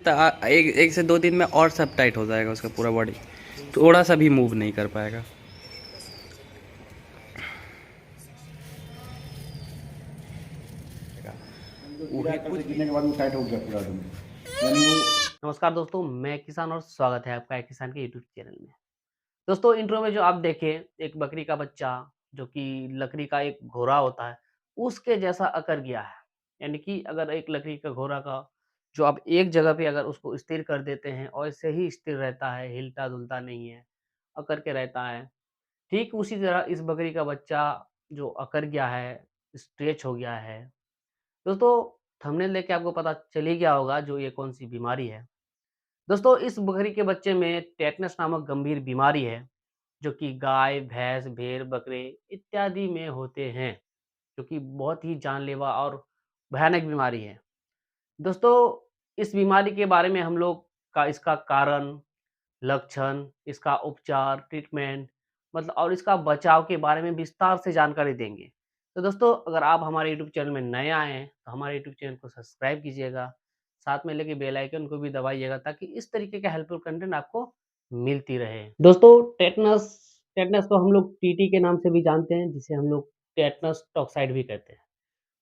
एक एक से 2 दिन में और सब टाइट हो जाएगा उसका पूरा बॉडी, थोड़ा सा भी मूव नहीं कर पाएगा। गिरने के बाद वो टाइट हो गया पूरा एकदम, यानी वो। नमस्कार दोस्तों, मैं किसान और स्वागत है आपका एक किसान के यूट्यूब चैनल में। दोस्तों इंट्रो में जो आप देखें, एक बकरी का बच्चा जो कि लकड़ी का एक घोड़ा होता है, उसके जैसा अकर गया है। यानी कि अगर एक लकड़ी का घोड़ा का जो आप एक जगह पे अगर उसको स्थिर कर देते हैं और ऐसे ही स्थिर रहता है, हिलता-डुलता नहीं है, अकर के रहता है। ठीक उसी तरह इस बकरी का बच्चा जो अकर गया है, स्ट्रेच हो गया है। दोस्तों थंबनेल देख के आपको पता चल ही गया होगा जो ये कौन-सी बीमारी है। दोस्तों इस बकरी के बच्चे में टेटनस नामक गंभीर बीमारी है, जो कि गाय, भैंस, भेड़, बकरे इत्यादि में होते हैं, जो कि बहुत ही जानलेवा और भयानक बीमारी है। दोस्तों इस बीमारी के बारे में हम लोग का इसका कारण, लक्षण, इसका उपचार, ट्रीटमेंट मतलब और इसका बचाव के बारे में विस्तार से जानकारी देंगे। तो दोस्तों अगर आप हमारे यूट्यूब चैनल में नए आए हैं, तो हमारे यूट्यूब चैनल को सब्सक्राइब कीजिएगा, साथ में लगे बेल आइकन को भी दबाइएगा ताकि इस तरीके का हेल्पफुल कंटेंट आपको मिलती रहे। दोस्तों टेटनस टेटनस को हम लोग टीटी के नाम से भी जानते हैं, जिसे हम लोग टेटनस टॉक्साइड भी कहते हैं।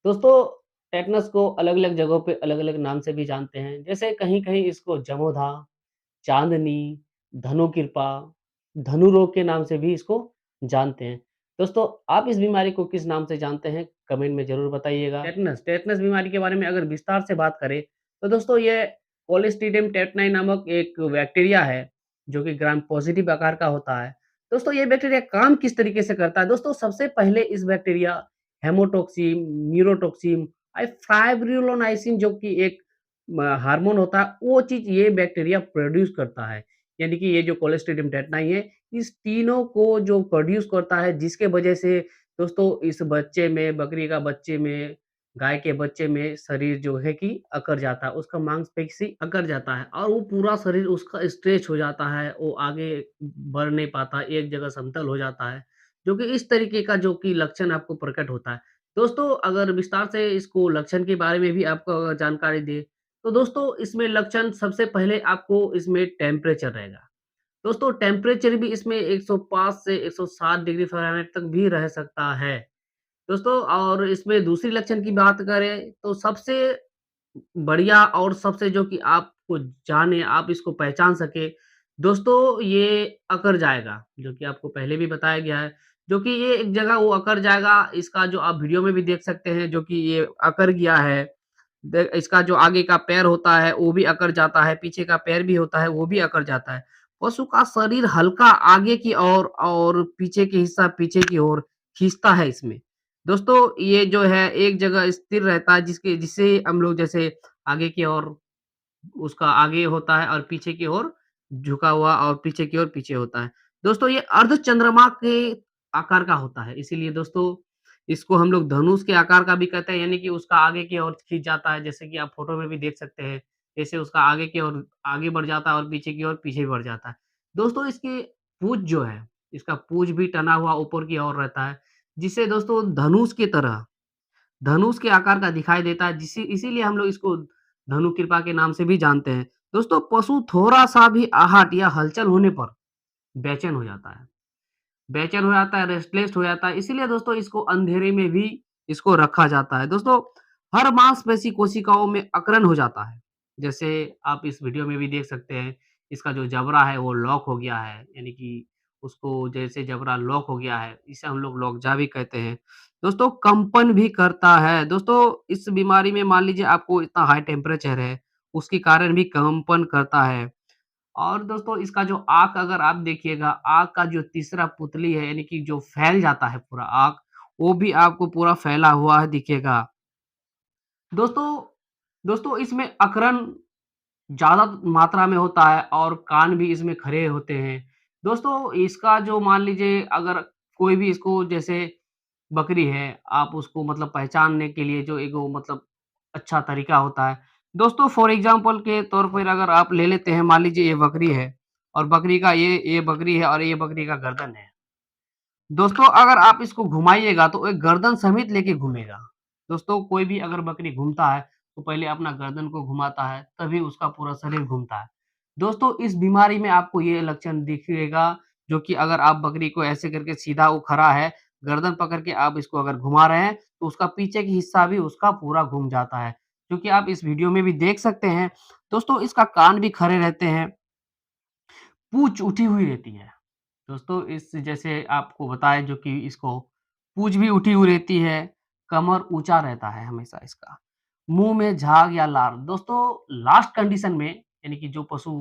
दोस्तों टेटनस को अलग-अलग जगहों पे अलग-अलग नाम से भी जानते हैं, जैसे कहीं-कहीं इसको जमोधा, चाँदनी, धनुकिरपा, धनु रोग के नाम से भी इसको जानते हैं। दोस्तों, आप इस बीमारी को किस नाम से जानते हैं? कमेंट में ज़रूर बताइएगा। टेटनस बीमारी के बारे में अगर विस्तार से बात करें, तो दोस्तों ये क्लोस्ट्रीडियम टेटनाई नामक एक बैक्टीरिया है, जो कि ग्राम पॉज़िटिव आकार का होता है। दोस्तों ये बैक्टीरिया काम किस तरीके से करता है? दोस्तों सबसे पहले इस बैक्टीरिया हेमोटॉक्सिन, न्यूरोटॉक्सिन, फाइब्रिलोनाइसिन जो कि एक हार्मोन होता है, वो चीज़ ये बैक्टीरिया प्रोड्यूस करता है। यानी कि ये जो क्लोस्ट्रिडियम टेटनाई है, इस तीनों को जो प्रोड्यूस करता है, जिसके वजह से दोस्तों इस बच्चे में, बकरी का बच्चे में, गाय के बच्चे में शरीर जो है कि अकड़ जाता है, उसका मांसपेशी अकड़ जाता है और वो पूरा शरीर उसका स्ट्रेच हो जाता है, वो आगे बढ़ नहीं पाता, एक जगह समतल हो जाता है, जो कि इस तरीके का जो कि लक्षण आपको प्रकट होता है। दोस्तों अगर विस्तार से इसको लक्षण के बारे में भी आपको अगर जानकारी दें, तो दोस्तों इसमें लक्षण सबसे पहले आपको इसमें टेम्परेचर रहेगा। दोस्तों टेम्परेचर भी इसमें 105 से 107 डिग्री फ़ारेनहाइट तक भी रह सकता है। दोस्तों और इसमें दूसरी लक्षण की बात करें तो सबसे बढ़िया और सबसे जो कि आपको जाने, आप इसको पहचान सके, दोस्तों ये अकड़ जाएगा, जो कि आपको पहले भी बताया गया है, जो कि ये एक जगह वो अकड़ जाएगा, इसका जो आप वीडियो में भी देख सकते हैं, जो कि ये अकड़ गया है। द इसका जो आगे का पैर होता है, वो भी अकड़ जाता है, पीछे का पैर भी होता है, वो भी अकड़ जाता है। पशु का शरीर हल्का आगे की ओर और पीछे के हिस्सा पीछे की ओर खींचता है इसमें। दोस्तों ये जो है एक जगह स्थिर रहता है जिससे हम लोग जैसे आगे की ओर उसका आगे होता है और पीछे की ओर झुका हुआ और पीछे की ओर पीछे होता है। दोस्तों ये अर्ध चंद्रमा के आकार का होता है, इसीलिए दोस्तों इसको हम लोग धनुष के आकार का भी कहते हैं, यानी कि उसका आगे की ओर खींच जाता है, जैसे कि आप फ़ोटो में भी देख सकते हैं। जैसे उसका आगे की ओर आगे बढ़ जाता है और पीछे की ओर पीछे बढ़ जाता है। दोस्तों इसकी पूँछ जो है, इसका पूँछ भी तना हुआ ऊपर की ओर रहता है, जिससे दोस्तों धनुष की तरह धनुष के आकार का दिखाई देता है, इसीलिए हम लोग इसको धनुकृपा के नाम से भी जानते हैं। दोस्तों पशु थोड़ा-सा भी आहट या हलचल होने पर बेचैन हो जाता है। बेचैन हो जाता है, रेस्टलेस हो जाता है, इसीलिए दोस्तों इसको अंधेरे में भी इसको रखा जाता है। दोस्तों हर मांसपेशी कोशिकाओं में अकड़न हो जाता है। जैसे आप इस वीडियो में भी देख सकते हैं, इसका जो जबड़ा है वो लॉक हो गया है, यानी कि उसको जैसे जबड़ा लॉक हो गया है, इसे हम लोग लॉकजा भी कहते हैं। दोस्तों कंपन भी करता है। दोस्तों इस बीमारी में मान लीजिए आपको इतना हाई टेम्परेचर है, उसके कारण भी कंपन करता है। और दोस्तों इसका जो आँख अगर आप देखिएगा, आँख का जो तीसरा पुतली है, यानी कि जो फैल जाता है पूरा आँख, वो भी आपको पूरा फैला हुआ है दिखेगा। दोस्तों दोस्तों इसमें अकरन ज़्यादा मात्रा में होता है और कान भी इसमें खड़े होते हैं। दोस्तों इसका जो मान लीजिए अगर कोई भी इसको जैसे बकरी है, आप उसको मतलब पहचानने के लिए जो एक वो मतलब अच्छा तरीका होता है। दोस्तों फॉर एग्ज़ाम्पल के तौर पर अगर आप ले लेते हैं, मान लीजिए ये बकरी है और बकरी का ये बकरी है और ये बकरी का गर्दन है। दोस्तों अगर आप इसको घुमाइएगा तो एक गर्दन समेत लेके घूमेगा। दोस्तों कोई भी अगर बकरी घूमता है, तो पहले अपना गर्दन को घुमाता है, तभी उसका पूरा शरीर घूमता है। दोस्तों इस बीमारी में आपको ये लक्षण दिखेगा, जो कि अगर आप बकरी को ऐसे करके सीधा वो खड़ा है, गर्दन पकड़ के आप इसको अगर घुमा रहे हैं, तो उसका पीछे की हिस्सा भी उसका पूरा घूम जाता है, जो कि आप इस वीडियो में भी देख सकते हैं। दोस्तों इसका कान भी खड़े रहते हैं, पूँछ उठी हुई रहती है। दोस्तों इस जैसे आपको बताएँ जो कि इसको पूँछ भी उठी हुई रहती है, कमर ऊँचा रहता है हमेशा इसका। मुँह में झाग या लार दोस्तों लास्ट कंडीशन में यानी कि जो पशु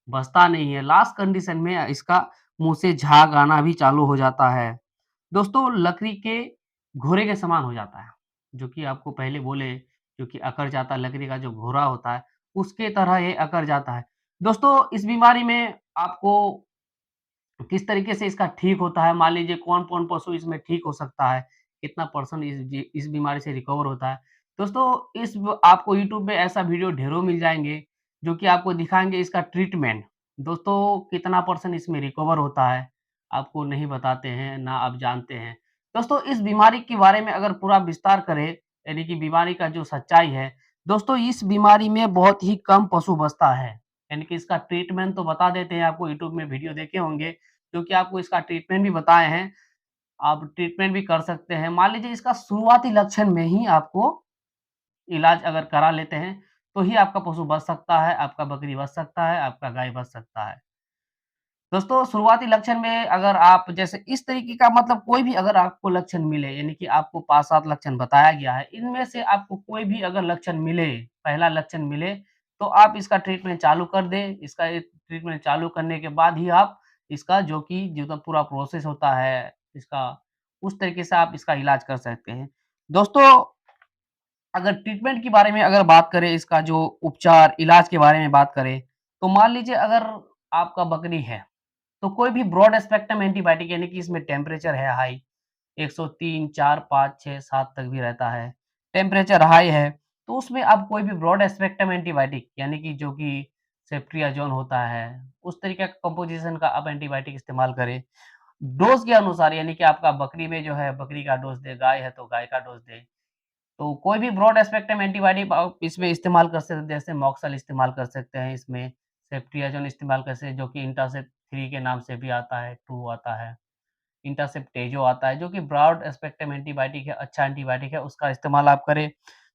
बचता नहीं है, लास्ट कंडीशन में इसका मुँह से झाग आना भी चालू हो जाता है। दोस्तों लकड़ी के घोरे के समान हो जाता है, जो कि आपको पहले बोले जो कि अकड़ जाता है, लकड़ी का जो घोरा होता है, उसके तरह ये अकड़ जाता है। दोस्तों इस बीमारी में आपको किस तरीके से इसका ठीक होता है, मान लीजिए कौन-कौन पशु इसमें ठीक हो सकता है, कितना परसेंट इस बीमारी से रिकवर होता है। दोस्तों इस ब आपको यूट्यूब पे ऐसा वीडियो ढेरों मिल जाएँगे, जो कि आपको दिखाएँगे इसका ट्रीटमेंट। दोस्तों कितना परसेंट इसमें रिकवर होता है, आपको नहीं बताते हैं, ना आप जानते हैं। दोस्तों इस बीमारी के बारे में अगर पूरा विस्तार करें, यानी कि बीमारी का जो सच्चाई है, दोस्तों इस बीमारी में बहुत ही कम पशु बचता है। यानी कि इसका ट्रीटमेंट तो बता देते हैं, आपको यूट्यूब में वीडियो देखे होंगे, जो कि आपको इसका ट्रीटमेंट भी बताए हैं। आप ट्रीटमेंट भी कर सकते हैं। मान लीजिए इसका शुरुआती लक्षण में ही आपको इलाज अगर करा लेते हैं, तो ही आपका पशु बच सकता है, आपका बकरी बच सकता है, आपका गाय बच सकता है। दोस्तों शुरुआती लक्षण में अगर आप जैसे इस तरीके का मतलब कोई भी अगर आपको लक्षण मिले, यानी कि आपको 5-7 लक्षण बताया गया है, इनमें से आपको कोई भी अगर लक्षण मिले, पहला लक्षण मिले, तो आप इसका ट्रीटमेंट चालू कर दें। इसका ट्रीटमेंट चालू करने के बाद ही आप इसका जो कि जितना पूरा प्रोसेस होता है, इसका उस तरीके से आप इसका इलाज कर सकते हैं। दोस्तों अगर ट्रीटमेंट के बारे में अगर बात करें, इसका जो उपचार, इलाज के बारे में बात करें, तो मान लीजिए अगर आपका बकरी है, तो कोई भी ब्रॉड स्पेक्ट्रम एंटीबायोटिक यानी कि इसमें टेम्परेचर है हाई 103, 4, 5, 6, 7 तक भी रहता है। टेम्परेचर हाई है, तो उसमें आप कोई भी ब्रॉड स्पेक्ट्रम एंटीबायोटिक यानी कि जो कि सेफ्ट्रियाज़ोन होता है, उस तरीके का कंपोज़िशन का आप एंटीबायोटिक इस्तेमाल करें। डोज़ के अनुसार यानी कि आपका बकरी में जो है बकरी का डोज़ दें, गाय है तो गाय का डोज़ दें। तो कोई भी ब्रॉड स्पेक्ट्रम एंटीबायोटिक आप इसमें इस्तेमाल कर सकते हैं, जैसे मॉक्सल इस्तेमाल कर सकते हैं इसमें, सेफ्ट्रियाज़ोन इस्तेमाल कर सकते हैं, जो कि इंटासेप 3 के नाम से भी आता है, 2 आता है, इंटासेप टेजो आता है, जो कि ब्रॉड स्पेक्ट्रम एंटीबायोटिक है, अच्छा एंटीबायोटिक है, उसका इस्तेमाल आप करें।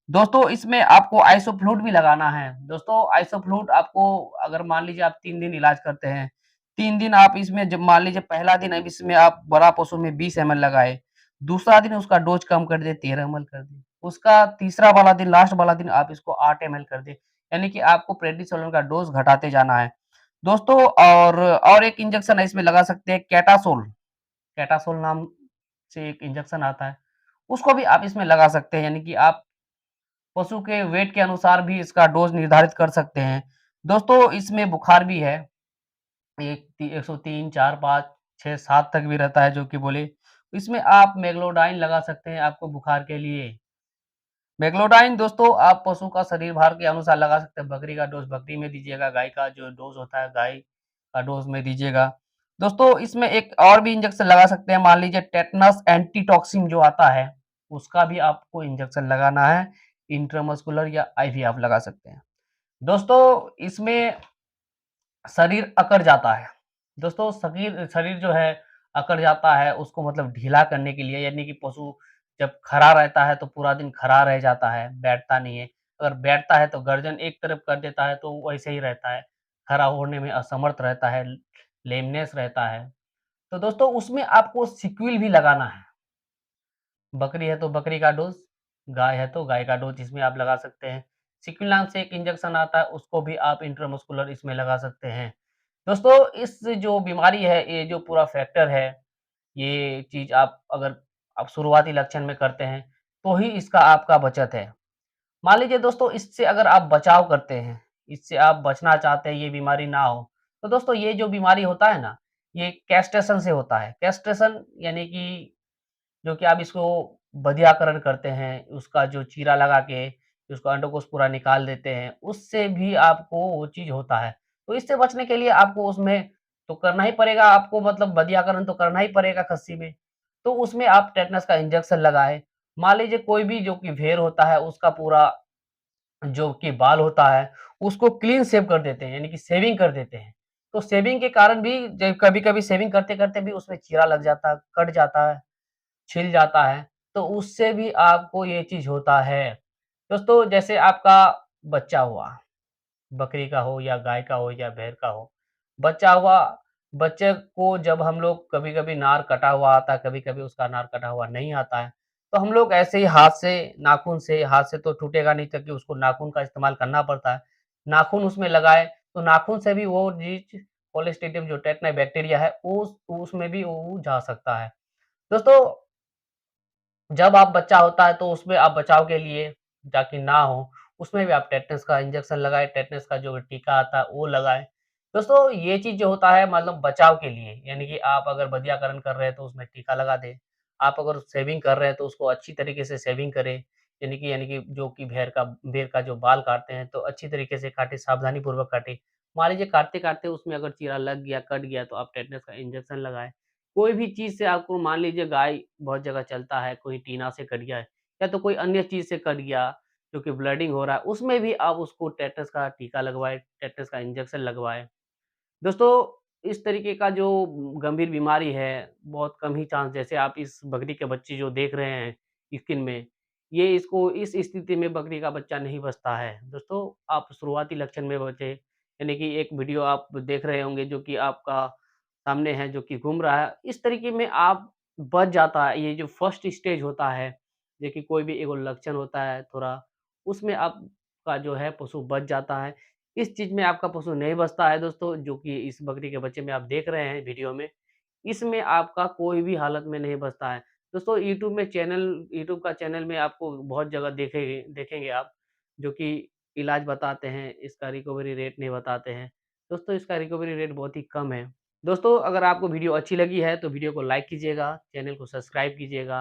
दोस्तों इसमें आपको आइसोफ्लूट भी लगाना है। दोस्तों आइसोफ्लूट आपको अगर मान लीजिए आप 3 दिन इलाज करते हैं, 3 दिन आप इसमें जब मान लीजिए पहला दिन अब इसमें आप बड़ा पशु में 20 एमएल लगाए, दूसरा दिन उसका डोज़ कम कर दें, 13 एमएल कर दें। उसका तीसरा वाला दिन, लास्ट वाला दिन आप इसको 8 एमएल कर दें। यानी कि आपको प्रेडिसोलोन का डोज़ घटाते जाना है। दोस्तों और एक इंजेक्शन है इसमें लगा सकते हैं कैटासोल। कैटासोल नाम से एक इंजेक्शन आता है, उसको भी आप इसमें लगा सकते हैं। यानी कि आप पशु के वेट के अनुसार भी इसका डोज़ निर्धारित कर सकते हैं। दोस्तों इसमें बुखार भी है, 103, 4, 5, 6, 7 तक भी रहता है जो कि बोले। इसमें आप मेग्लोडाइन लगा सकते हैं आपको बुखार के लिए। मेग्लोडाइन दोस्तों आप पशु का शरीर भार के अनुसार लगा सकते हैं। बकरी का डोज़ बकरी में दीजिएगा, गाय का जो डोज़ होता है गाय का डोज़ में दीजिएगा। दोस्तों इसमें एक और भी इंजेक्शन लगा सकते हैं, मान लीजिए टेटनस एंटीटॉक्सिन जो आता है, उसका भी आपको इंजेक्शन लगाना है, इंट्रामस्कुलर या आईवी आप लगा सकते हैं। दोस्तों इसमें शरीर अकड़ जाता है। दोस्तों शरीर शरीर जो है अकड़ जाता है, उसको मतलब ढीला करने के लिए, यानी कि पशु जब खड़ा रहता है तो पूरा दिन खड़ा रह जाता है, बैठता नहीं है। अगर बैठता है तो गर्दन एक तरफ कर देता है तो वैसे ही रहता है, खड़ा होने में असमर्थ रहता है, लेमनेस रहता है। तो दोस्तों उसमें आपको सिक्विल भी लगाना है। बकरी है तो बकरी का डोज़, गाय है तो गाय का डोज़ इसमें आप लगा सकते हैं। सिक्विल नाम से एक इंजेक्शन आता है, उसको भी आप इंट्रामस्कुलर इसमें लगा सकते हैं। दोस्तों इस जो बीमारी है, ये जो पूरा फैक्टर है, ये चीज़ आप अगर आप शुरुआती लक्षण में करते हैं, तो ही इसका आपका बचत है। मान लीजिए दोस्तों इससे अगर आप बचाव करते हैं, इससे आप बचना चाहते हैं, ये बीमारी ना हो, तो दोस्तों ये जो बीमारी होता है ना, ये कैस्ट्रेशन से होता है। कैस्ट्रेशन यानी कि जो कि आप इसको बधियाकरण करते हैं, उसका जो चीरा लगा के उसका अंडकोश पूरा निकाल देते हैं, उससे भी आपको वो चीज़ होता है। तो इससे बचने के लिए आपको उसमें तो करना ही पड़ेगा, आपको मतलब बधियाकरण तो करना ही पड़ेगा खस्सी में। तो उसमें आप टेटनस का इंजेक्शन लगाएँ। मान लीजिए कोई भी जो कि भेड़ होता है, उसका पूरा जो कि बाल होता है, उसको क्लीन शेव कर देते हैं, यानी कि शेविंग कर देते हैं। तो शेविंग के कारण भी ज कभी-कभी शेविंग करते-करते भी उसमें चीरा लग जाता है, कट जाता है, छिल जाता है, तो उससे भी आपको ये चीज़ होता है। दोस्तों जैसे आपका बच्चा हुआ, बकरी का हो या गाय का हो या भेड़ का हो, बच्चा हुआ, बच्चे को जब हम लोग कभी-कभी नार कटा हुआ आता है, कभी-कभी उसका नार कटा हुआ नहीं आता है, तो हम लोग ऐसे ही हाथ से तो टूटेगा नहीं क्योंकि उसको नाखून का इस्तेमाल करना पड़ता है। नाखून उसमें लगाए, तो नाखून से भी वो चीज़ कोलिस्टीरियम जो टेटनाई बैक्टीरिया है, उसमें भी वो जा सकता है। दोस्तों जब आप बच्चा होता है तो उसमें आप बचाव के लिए ताकि ना हो, उसमें भी आप टेटनस का इंजेक्शन लगाएँ, टेटनस का जो टीका आता है वो लगाएँ। दोस्तों ये चीज़ जो होता है मतलब बचाव के लिए, यानी कि आप अगर बधियाकरण कर रहे हैं तो उसमें टीका लगा दें। आप अगर शेविंग कर रहे हैं तो उसको अच्छी तरीके से शेविंग करें, यानी कि जो कि भेड़ का जो बाल काटते हैं तो अच्छी तरीके से काटें, सावधानीपूर्वक काटें। मान लीजिए काटते-काटते उसमें अगर चीरा लग गया, कट गया तो आप टेटनस का इंजेक्शन लगाएँ। कोई भी चीज़ से आपको मान लीजिए गाय बहुत जगह चलता है, कोई टीना से कट गया है या तो कोई अन्य चीज़ से कट गया, जो कि ब्लडिंग हो रहा है, उसमें भी आप उसको टेटनस का टीका लगवाएँ, टेटनस का इंजेक्शन लगवाएँ। दोस्तों इस तरीके का जो गंभीर बीमारी है, बहुत कम ही चांस जैसे आप इस बकरी के बच्चे जो देख रहे हैं स्क्रीन में, ये इसको इस स्थिति में बकरी का बच्चा नहीं बचता है। दोस्तों आप शुरुआती लक्षण में बचे, यानी कि एक वीडियो आप देख रहे होंगे जो कि आपका सामने है, जो कि घूम रहा है। इस तरीके में आप बच जाता है, ये जो फर्स्ट स्टेज होता है, देखिए कोई भी एगो लक्षण होता है थोड़ा, उसमें आपका जो है पशु बच जाता है। इस चीज़ में आपका पशु नहीं बचता है दोस्तों, जो कि इस बकरी के बच्चे में आप देख रहे हैं वीडियो में, इसमें आपका कोई भी हालत में नहीं बचता है। दोस्तों यूट्यूब का चैनल में आपको बहुत जगह देखेंगे आप, जो कि इलाज बताते हैं, इसका रिकवरी रेट नहीं बताते हैं। दोस्तों इसका रिकवरी रेट बहुत ही कम है। दोस्तों अगर आपको वीडियो अच्छी लगी है तो वीडियो को लाइक कीजिएगा, चैनल को सब्सक्राइब कीजिएगा।